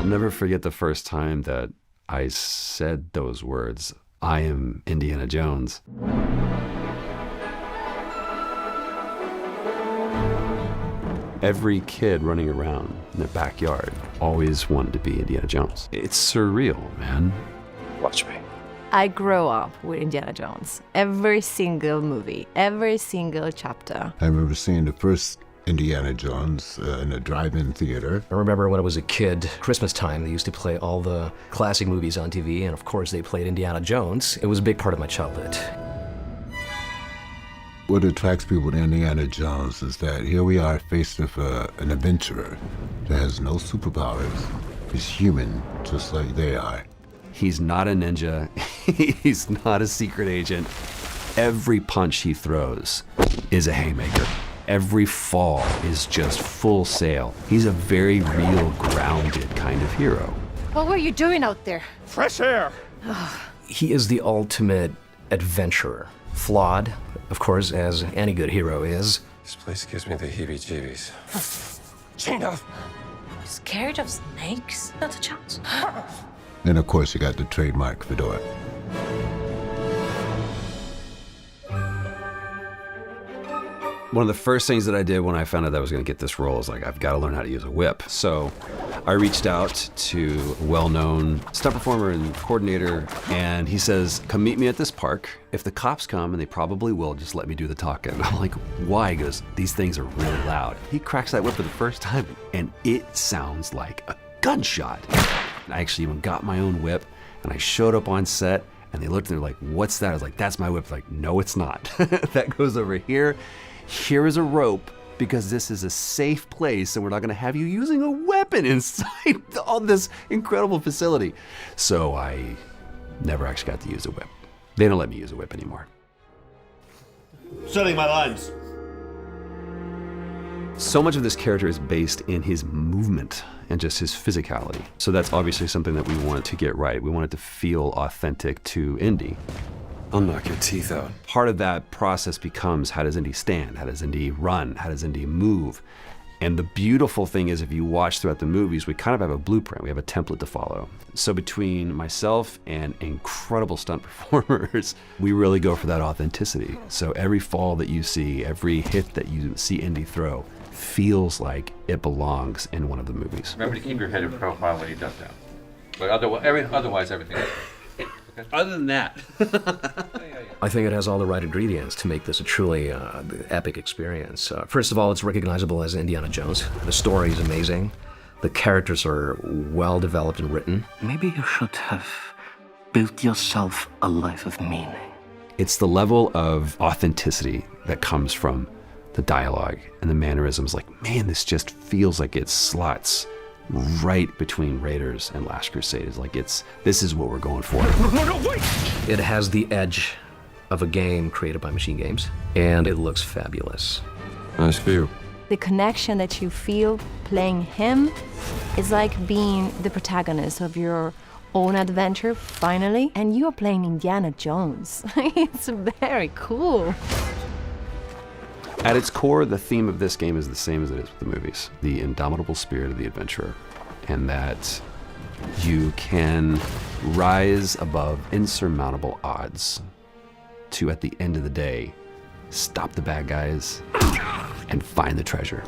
never forget the first time that I said those words, I am Indiana Jones. Every kid running around in their backyard always wanted to be Indiana Jones. It's surreal, man. Watch me. I grew up with Indiana Jones. Every single movie, every single chapter. I remember seeing the first Indiana Jones in a drive-in theater. I remember when I was a kid, Christmas time, they used to play all the classic movies on TV, and of course they played Indiana Jones. It was a big part of my childhood. What attracts people to Indiana Jones is that here we are faced with an adventurer that has no superpowers. He's human, just like they are. He's not a ninja. He's not a secret agent. Every punch he throws is a haymaker. Every fall is just full sail. He's a very real, grounded kind of hero. What were you doing out there? Fresh air! He is the ultimate adventurer. Flawed, of course, as any good hero is. This place gives me the heebie-jeebies. Gina! Scared of snakes? Not a chance. And of course, you got the trademark fedora. One of the first things that I did when I found out that I was going to get this role is like, I've got to learn how to use a whip. So I reached out to a well-known stunt performer and coordinator, and he says, come meet me at this park. If the cops come, and they probably will, just let me do the talking. I'm like, why? He goes, these things are really loud. He cracks that whip for the first time, and it sounds like a gunshot. I actually even got my own whip, and I showed up on set, and they looked and they're like, what's that? I was like, that's my whip. Like, no, it's not. That goes over here. Here is a rope, because this is a safe place, and we're not gonna have you using a weapon inside all this incredible facility. So I never actually got to use a whip. They don't let me use a whip anymore. Setting my lines. So much of this character is based in his movement and just his physicality. So that's obviously something that we wanted to get right. We wanted to feel authentic to Indy. I'll knock your teeth out. Part of that process becomes, how does Indy stand? How does Indy run? How does Indy move? And the beautiful thing is, if you watch throughout the movies, we kind of have a blueprint. We have a template to follow. So between myself and incredible stunt performers, we really go for that authenticity. So every fall that you see, every hit that you see Indy throw, feels like it belongs in one of the movies. Remember to keep your head in profile when you duck down. But otherwise everything. Other than that. I think it has all the right ingredients to make this a truly epic experience. First of all, it's recognizable as Indiana Jones. The story is amazing. The characters are well developed and written. Maybe you should have built yourself a life of meaning. It's the level of authenticity that comes from the dialogue and the mannerisms. Like, man, this just feels like it slots right between Raiders and Last Crusade. It's like, this is what we're going for. No, wait! It has the edge of a game created by MachineGames, and it looks fabulous. Nice view. The connection that you feel playing him is like being the protagonist of your own adventure, finally, and you're playing Indiana Jones. It's very cool. At its core, the theme of this game is the same as it is with the movies. The indomitable spirit of the adventurer. And that you can rise above insurmountable odds to, at the end of the day, stop the bad guys and find the treasure.